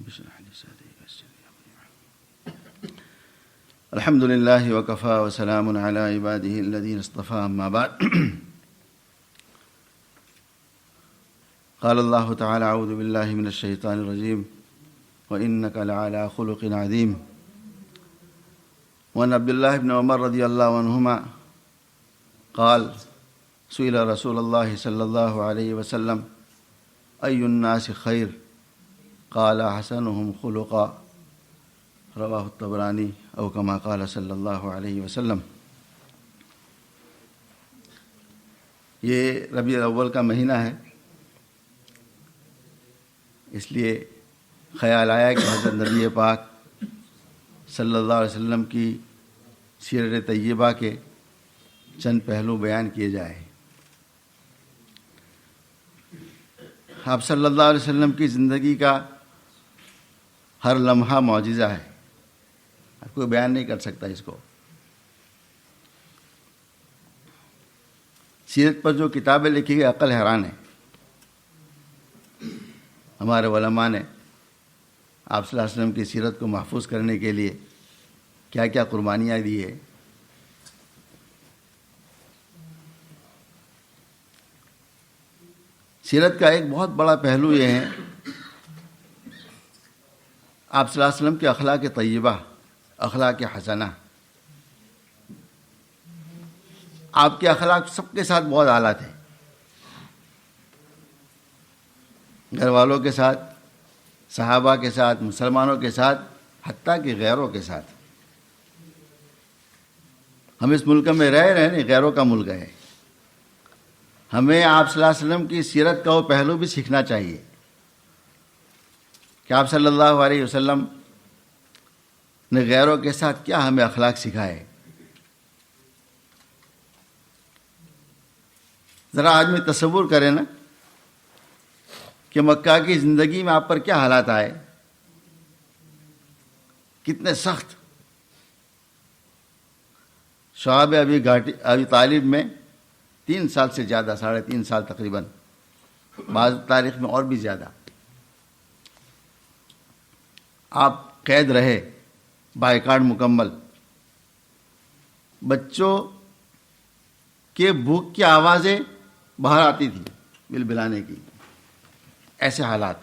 رب اشرح لي صدري ويسر لي أمري. الحمد لله وكفى وسلام على عباده الذين اصطفى. أما بعد. قال الله تعالى: أعوذ بالله من الشيطان الرجيم وإنك لعلى خلق عظيم. وعن عبد الله بن عمر رضي الله عنهما قال: سئل رسول الله صلى الله عليه وسلم: أي الناس خير؟ قال: أحسنهم خلقا. رواہ الطبرانی او کما قال صلی اللہ علیہ وسلم. یہ ربیع الاول کا مہینہ ہے، اس لیے خیال آیا کہ حضرت نبی پاک صلی اللہ علیہ وسلم کی سیرت طیبہ کے چند پہلو بیان کیے جائیں. آپ صلی اللہ علیہ وسلم کی زندگی کا ہر لمحہ معجزہ ہے، کوئی بیان نہیں کر سکتا اس کو. سیرت پر جو کتابیں لکھی گئی عقل حیران ہے. ہمارے علماء نے آپ صلی اللہ علیہ وسلم کی سیرت کو محفوظ کرنے کے لیے کیا کیا قربانیاں دی ہے. سیرت کا ایک بہت بڑا پہلو یہ ہے آپ صلی اللہ علیہ وسلم کے اخلاق طیبہ، اخلاق حسنہ. آپ کے اخلاق سب کے ساتھ بہت اعلیٰ تھے، گھر والوں کے ساتھ، صحابہ کے ساتھ، مسلمانوں کے ساتھ، حتیٰ کہ غیروں کے ساتھ. ہم اس ملک میں رہ رہے ہیں، غیروں کا ملک ہے. ہمیں آپ صلی اللہ علیہ وسلم کی سیرت کا وہ پہلو بھی سیکھنا چاہیے کہ آپ صلی اللہ علیہ وسلم نے غیروں کے ساتھ کیا ہمیں اخلاق سکھائے. ذرا آدمی تصور کرے نا کہ مکہ کی زندگی میں آپ پر کیا حالات آئے، کتنے سخت. شعب ابی طالب میں 3 سال سے زیادہ، 3.5 سال تقریباً، بعض تاریخ میں اور بھی زیادہ آپ قید رہے، بائیکاٹ مکمل. بچوں کے بھوک کی آوازیں باہر آتی تھی بلبلانے کی، ایسے حالات.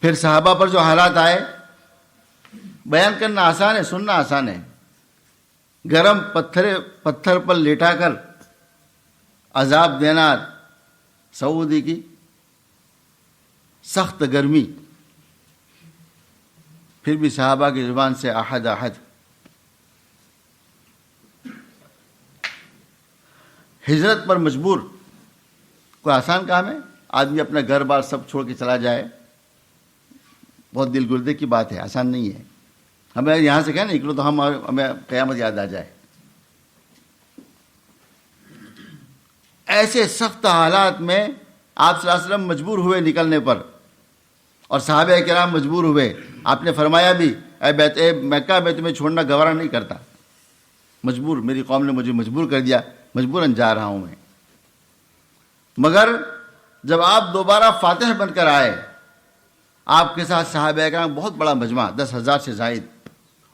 پھر صحابہ پر جو حالات آئے بیان کرنا آسان ہے، سننا آسان ہے. گرم پتھر پر لیٹا کر عذاب دینا، سعودی کی سخت گرمی، پھر بھی صحابہ کی زبان سے احد احد. ہجرت پر مجبور، کوئی آسان کام ہے؟ آدمی اپنا گھر بار سب چھوڑ کے چلا جائے، بہت دل گردے کی بات ہے، آسان نہیں ہے. ہمیں یہاں سے کہیں نا نکلو تو ہمیں قیامت یاد آ جائے. ایسے سخت حالات میں آپ صلی اللہ علیہ وسلم مجبور ہوئے نکلنے پر، اور صحابہ کرام مجبور ہوئے. آپ نے فرمایا بھی اے مکہ میں تمہیں چھوڑنا گوارا نہیں کرتا، مجبور، میری قوم نے مجھے مجبور کر دیا، مجبوراً جا رہا ہوں میں. مگر جب آپ دوبارہ فاتح بن کر آئے، آپ کے ساتھ صحابہ کرام بہت بڑا مجمع، 10,000 سے زائد،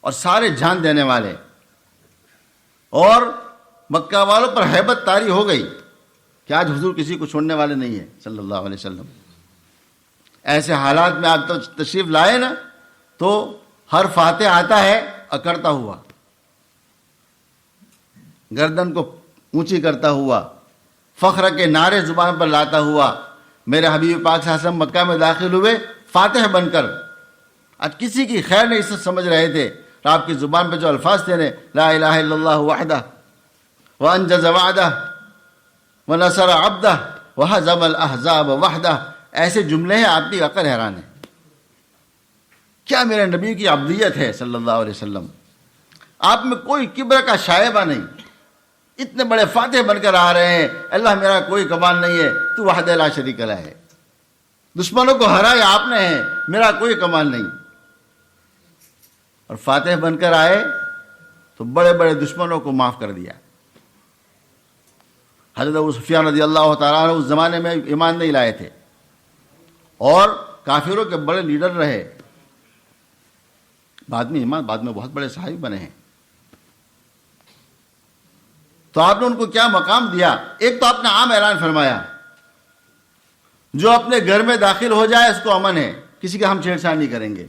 اور سارے جان دینے والے، اور مکہ والوں پر ہیبت طاری ہو گئی کہ آج حضور کسی کو چھوڑنے والے نہیں ہیں صلی اللہ علیہ وسلم. ایسے حالات میں آپ تشریف لائے نا تو ہر فاتح آتا ہے اکڑتا ہوا، گردن کو اونچی کرتا ہوا، فخر کے نعرے زبان پر لاتا ہوا. میرے حبیب پاک صلی اللہ علیہ وسلم مکہ میں داخل ہوئے فاتح بن کر. آج کسی کی خیر نہیں سمجھ رہے تھے، آپ کی زبان پہ جو الفاظ تھے لا الہ الا اللہ وحدہ وانجز وعدہ ونصر عبدہ وہزم الاحزاب وحدہ، ایسے جملے ہیں. آپ کی عقل حیران ہے. کیا میرے نبی کی عبدیت ہے صلی اللہ علیہ وسلم. آپ میں کوئی کبر کا شائبہ نہیں، اتنے بڑے فاتح بن کر آ رہے ہیں. اللہ میرا کوئی کمال نہیں ہے، تو وحدہ لا شریک لہ ہے. دشمنوں کو ہرایا آپ نے ہے، میرا کوئی کمال نہیں. اور فاتح بن کر آئے تو بڑے بڑے دشمنوں کو معاف کر دیا. حضرت ابو سفیان رضی اللہ تعالیٰ عنہ اس زمانے میں ایمان نہیں لائے تھے، اور کافروں کے بڑے لیڈر رہے، بعد میں ایمان، بعد میں بہت بڑے صحابی بنے ہیں. تو آپ نے ان کو کیا مقام دیا؟ ایک تو آپ نے عام اعلان فرمایا، جو اپنے گھر میں داخل ہو جائے اس کو امن ہے، کسی کا ہم چھیڑ چھاڑ نہیں کریں گے.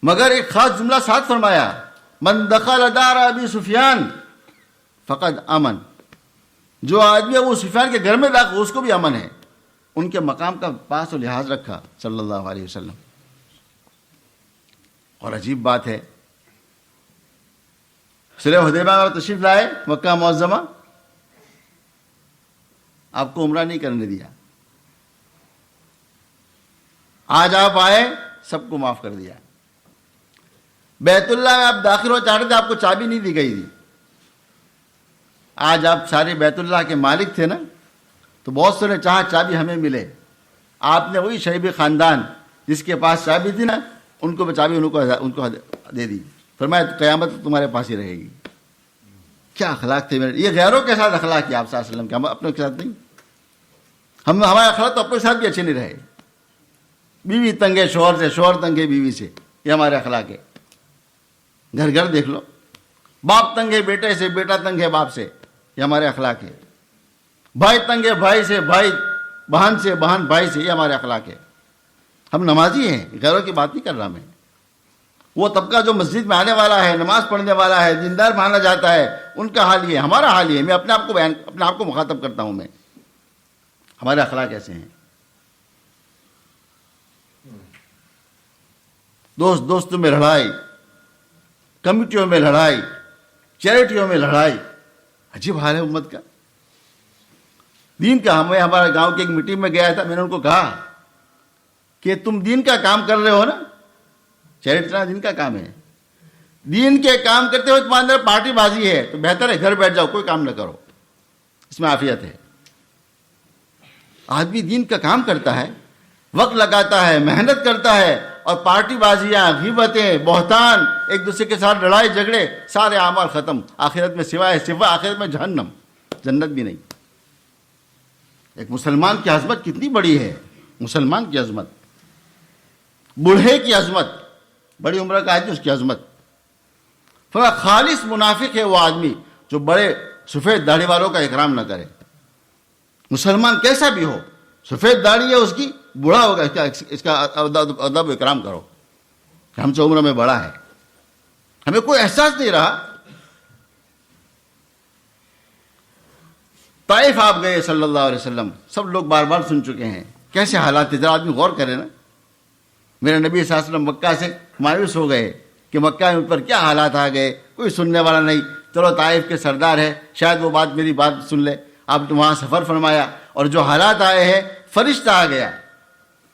مگر ایک خاص جملہ ساتھ فرمایا، من دخل دار ابی سفیان فقد امن. جو آدمی ابو سفیان کے گھر میں داخل اس کو بھی امن ہے. ان کے مقام کا پاس و لحاظ رکھا صلی اللہ علیہ وسلم. اور عجیب بات ہے، صلح حدیبیہ میں تشریف لائے مکہ معظمہ، آپ کو عمرہ نہیں کرنے دیا. آج آپ آئے، سب کو معاف کر دیا. بیت اللہ میں آپ داخل ہو چاہتے تھے، آپ کو چابی نہیں دی گئی تھی. آج آپ سارے بیت اللہ کے مالک تھے نا، تو بہت سے نے چاہا چابی ہمیں ملے. آپ نے وہی شیبی خاندان جس کے پاس چابی تھی نا، ان کو چابی ان کو دے دی. فرمایا قیامت تمہارے پاس ہی رہے گی. کیا اخلاق تھے میرے! یہ غیروں کے ساتھ اخلاق کیا آپ صلی اللہ علیہ وسلم کے، ہم اپنے کے ساتھ نہیں. ہمارے اخلاق تو اپنے ساتھ بھی اچھے نہیں رہے. بیوی تنگ ہے شوہر سے، شوہر تنگ ہے بیوی سے، یہ ہمارے اخلاق ہے. گھر گھر دیکھ لو، باپ تنگ ہے بیٹے سے، بیٹا تنگ ہے باپ سے، یہ ہمارے اخلاق ہے. بھائی تنگ ہے بھائی سے، بھائی بہن سے، بہن بھائی سے، یہ ہمارے اخلاق ہے. ہم نمازی ہیں، غیروں کی بات نہیں کر رہا میں. وہ طبقہ جو مسجد میں آنے والا ہے، نماز پڑھنے والا ہے، دیندار مانا جاتا ہے، ان کا حال یہ ہے، ہمارا حال یہ ہے. میں اپنے آپ کو مخاطب کرتا ہوں. میں ہمارے اخلاق ایسے ہیں. دوستوں میں لڑائی، کمیٹیوں میں لڑائی، چیریٹیوں میں لڑائی. عجیب حال ہے امت کا. دین کا ہمارا گاؤں کی ایک میٹنگ میں گیا تھا، میں نے ان کو کہا کہ تم دین کا کام کر رہے ہو نا، چیریٹی دین کا کام ہے. دین کے کام کرتے ہوئے تمہارے اندر پارٹی بازی ہے تو بہتر ہے گھر بیٹھ جاؤ، کوئی کام نہ کرو، اس میں عافیت ہے. آدمی دین کا کام کرتا ہے، وقت لگاتا ہے، محنت کرتا ہے، اور پارٹی بازیاں، غیبتیں، بہتان، ایک دوسرے کے ساتھ لڑائی جھگڑے، سارے اعمال ختم. آخرت میں سوائے آخرت میں جہنم، جنت بھی نہیں. ایک مسلمان کی عظمت کتنی بڑی ہے. مسلمان کی عظمت، بوڑھے کی عظمت، بڑی عمر کا آدمی اس کی عظمت. خالص منافق ہے وہ آدمی جو بڑے سفید داڑھی والوں کا اکرام نہ کرے. مسلمان کیسا بھی ہو، سفید داڑھی ہے اس کی، بوڑھا ہوگا اس کا ادب و اکرام کرو کہ ہم سے عمر میں بڑا ہے. ہمیں کوئی احساس نہیں رہا. طائف آپ گئے صلی اللہ علیہ وسلم، سب لوگ بار بار سن چکے ہیں کیسے حالات تھے. ذرا آدمی غور کرے نا. میرے نبی صلی اللہ علیہ وسلم مکہ سے مایوس ہو گئے کہ مکہ میں پر کیا حالات آ گئے، کوئی سننے والا نہیں. چلو طائف کے سردار ہے، شاید وہ میری بات سن لے. آپ نے وہاں سفر فرمایا، اور جو حالات آئے ہیں، فرشتہ آ گیا.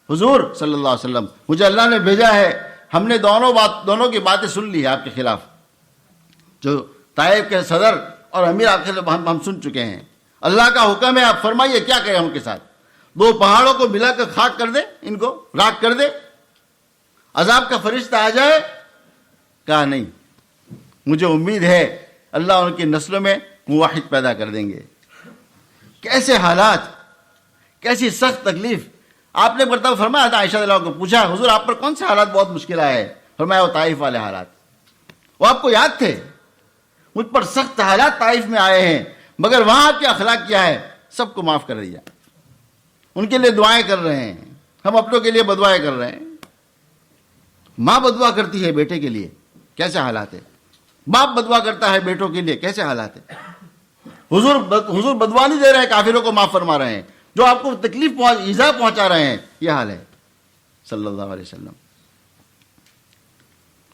حضور صلی اللہ علیہ وسلم، مجھے اللہ نے بھیجا ہے، ہم نے دونوں کی باتیں سن لی ہے آپ کے خلاف. جو طائف کے صدر اور امیر آپ کے خلاف ہم سن چکے ہیں. اللہ کا حکم ہے، آپ فرمائیے کیا کریں ان کے ساتھ. 2 پہاڑوں کو ملا کر خاک کر دے، ان کو راکھ کر دے، عذاب کا فرشتہ آ جائے. کہا نہیں، مجھے امید ہے اللہ ان کی نسلوں میں موحد پیدا کر دیں گے. کیسے حالات، کیسی سخت تکلیف. آپ نے مرتبہ فرمایا تھا، عائشہ رضی اللہ عنہا کو پوچھا حضور آپ پر کون سے حالات بہت مشکل آئے؟ فرمایا وہ طائف والے حالات. وہ آپ کو یاد تھے، مجھ پر سخت حالات طائف میں آئے ہیں، مگر وہاں آپ کے اخلاق کیا ہے، سب کو معاف کر دیا. ان کے لیے دعائیں کر رہے ہیں، ہم اپنوں کے لیے بدعائیں کر رہے ہیں. ماں بدعا کرتی ہے بیٹے کے لیے، کیسے حالات ہے. باپ بدعا کرتا ہے بیٹوں کے لیے، کیسے حالات ہے. حضور بدعا نہیں دے رہے ہیں، کافروں کو معاف فرما رہے ہیں، جو آپ کو تکلیف ایذا پہنچا رہے ہیں. یہ حال ہے صلی اللہ علیہ وسلم.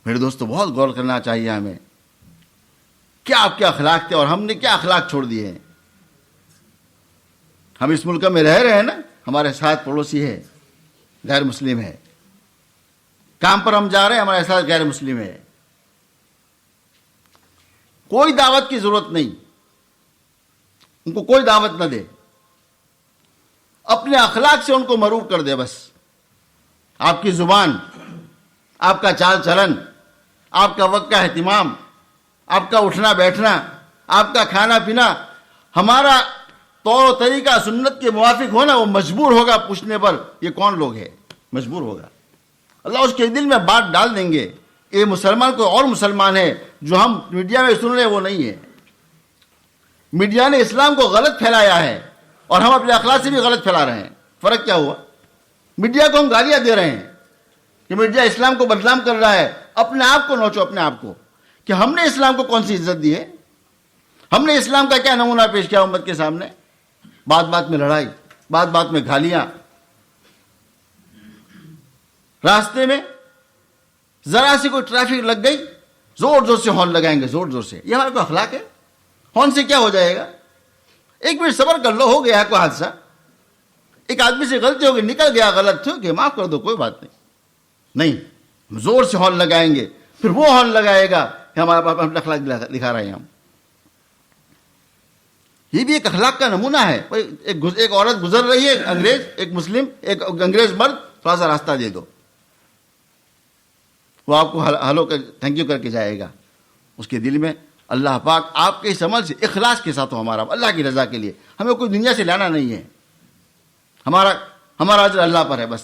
میرے دوستو بہت غور کرنا چاہیے ہمیں، کیا آپ کے اخلاق تھے اور ہم نے کیا اخلاق چھوڑ دیے ہیں. ہم اس ملک میں رہ رہے ہیں نا، ہمارے ساتھ پڑوسی ہے غیر مسلم ہے، کام پر ہم جا رہے ہیں ہمارے ساتھ غیر مسلم ہے. کوئی دعوت کی ضرورت نہیں، ان کو کوئی دعوت نہ دے، اپنے اخلاق سے ان کو مروب کر دے. بس آپ کی زبان، آپ کا چال چلن، آپ کا وقت کا اہتمام، آپ کا اٹھنا بیٹھنا، آپ کا کھانا پینا، ہمارا طور و طریقہ سنت کے موافق ہونا. وہ مجبور ہوگا پوچھنے پر یہ کون لوگ ہیں. مجبور ہوگا. اللہ اس کے دل میں بات ڈال دیں گے یہ مسلمان کوئی اور مسلمان ہے جو ہم میڈیا میں سن رہے ہیں وہ نہیں ہے. میڈیا نے اسلام کو غلط پھیلایا ہے اور ہم اپنے اخلاق سے بھی غلط پھیلا رہے ہیں. فرق کیا ہوا؟ میڈیا کو ہم گالیاں دے رہے ہیں کہ میڈیا اسلام کو بدنام کر رہا ہے. اپنے آپ کو نوچو، اپنے آپ کو، کہ ہم نے اسلام کو کون سی عزت دی ہے؟ ہم نے اسلام کا کیا نمونہ پیش کیا امت کے سامنے؟ بات بات میں لڑائی، بات بات میں گالیاں. راستے میں ذرا سی کوئی ٹریفک لگ گئی زور زور سے ہارن لگائیں گے، زور زور سے. یہ ہمارا کوئی اخلاق ہے؟ ہارن سے کیا ہو جائے گا؟ ایک منٹ صبر کر لو، ہو گیا کوئی حادثہ، ایک آدمی سے غلطی ہو گئی، نکل گیا غلط تھو کہ معاف کر دو، کوئی بات نہیں. نہیں، ہم زور سے ہارن لگائیں گے، پھر وہ ہارن لگائے گا کہ ہمارا باپ اپنا اخلاق دکھا رہے ہیں ہم. یہ بھی ایک اخلاق کا نمونہ ہے. ایک عورت گزر رہی ہے، انگریز، ایک مسلم، ایک انگریز مرد، تھوڑا سا راستہ دے دو، وہ آپ کو ہلو کر تھینک یو کر کے جائے گا. اس کے دل میں اللہ پاک آپ کے اس عمل سے اخلاص کے ساتھ ہو، ہمارا اللہ کی رضا کے لیے، ہمیں کوئی دنیا سے لانا نہیں ہے، ہمارا اجر اللہ پر ہے بس.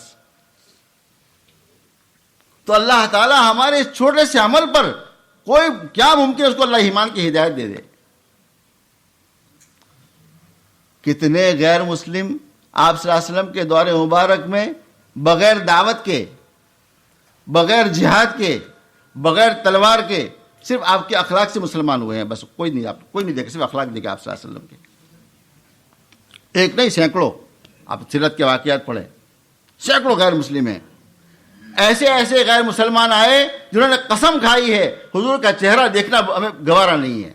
تو اللہ تعالی ہمارے اس چھوٹے سے عمل پر کوئی کیا ممکن ہے اس کو اللہ ایمان کی ہدایت دے دے. کتنے غیر مسلم آپ صلی اللہ علیہ وسلم کے دور مبارک میں بغیر دعوت کے، بغیر جہاد کے، بغیر تلوار کے، صرف آپ کے اخلاق سے مسلمان ہوئے ہیں. بس کوئی نہیں دیکھے، صرف اخلاق دیکھے آپ صلی اللہ علیہ وسلم کے. ایک نہیں، سینکڑوں. آپ سیرت کے واقعات پڑھیں، سینکڑوں غیر مسلم ہیں. ایسے غیر مسلمان آئے جنہوں نے قسم کھائی ہے حضور کا چہرہ دیکھنا ہمیں گوارا نہیں ہے.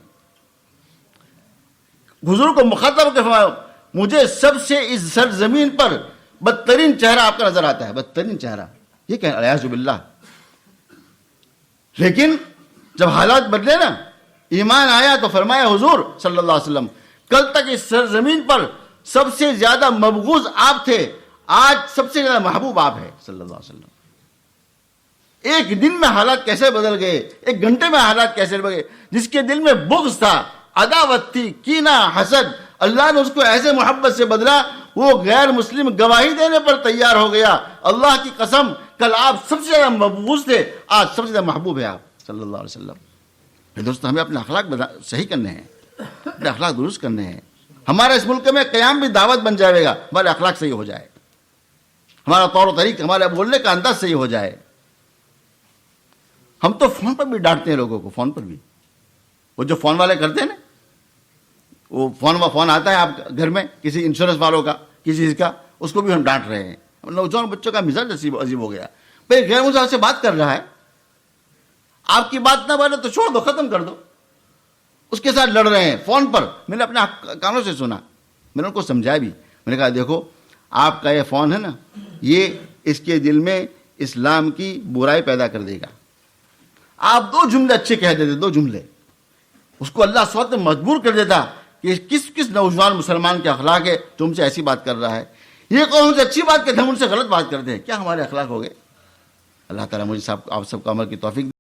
حضور کو مخاطب کے فرمایا مجھے سب سے اس سرزمین پر بدترین چہرہ آپ کا نظر آتا ہے، بدترین چہرہ. یہ کہ الیاذ باللہ. لیکن جب حالات بدلے نا، ایمان آیا تو فرمایا حضور صلی اللہ علیہ وسلم کل تک اس سرزمین پر سب سے زیادہ مبغوض آپ تھے، آج سب سے زیادہ محبوب آپ ہے صلی اللہ علیہ وسلم. ایک دن میں حالات کیسے بدل گئے، ایک گھنٹے میں حالات کیسے بدل گئے. جس کے دل میں بغض تھا، عداوت تھی، کینہ، حسد، اللہ نے اس کو ایسے محبت سے بدلا، وہ غیر مسلم گواہی دینے پر تیار ہو گیا اللہ کی قسم کل آپ سب سے زیادہ مبغوض تھے، آج سب سے زیادہ محبوب ہے آپ صلی اللہ علیہ وسلم. دوستو ہمیں اپنے اخلاق صحیح کرنے ہیں، اپنے اخلاق درست کرنے ہیں. ہمارا اس ملک میں قیام بھی دعوت بن جائے گا، ہمارے اخلاق صحیح ہو جائے، ہمارا طور و طریقہ، ہمارے بولنے کا انداز صحیح ہو جائے. ہم تو فون پر بھی ڈانٹتے ہیں لوگوں کو، فون پر بھی. وہ جو فون والے کرتے ہیں نا، وہ فون آتا ہے آپ گھر میں کسی انشورنس والوں کا، کسی چیز کا، اس کو بھی ہم ڈانٹ رہے ہیں. نوجوان بچوں کا مزاج عجیب ہو گیا. بھائی غیر مسلم سے بات کر رہا ہے، آپ کی بات نہ بنے تو چھوڑ دو، ختم کر دو. اس کے ساتھ لڑ رہے ہیں فون پر. میں نے اپنے کانوں سے سنا، میں نے ان کو سمجھایا بھی. میں نے کہا دیکھو آپ کا یہ فون ہے نا، یہ اس کے دل میں اسلام کی برائی پیدا کر دے گا. آپ 2 جملے اچھے کہہ دیتے، 2 جملے، اس کو اللہ سوت مجبور کر دیتا کہ کس نوجوان مسلمان کے اخلاق ہے جو ہم سے ایسی بات کر رہا ہے. یہ قوم سے اچھی بات کرتے ہیں، ہم ان سے غلط بات کرتے ہیں. کیا ہمارے اخلاق ہو گئے؟ اللہ تعالیٰ مجھے آپ سب کو عمل کی توفیق دے.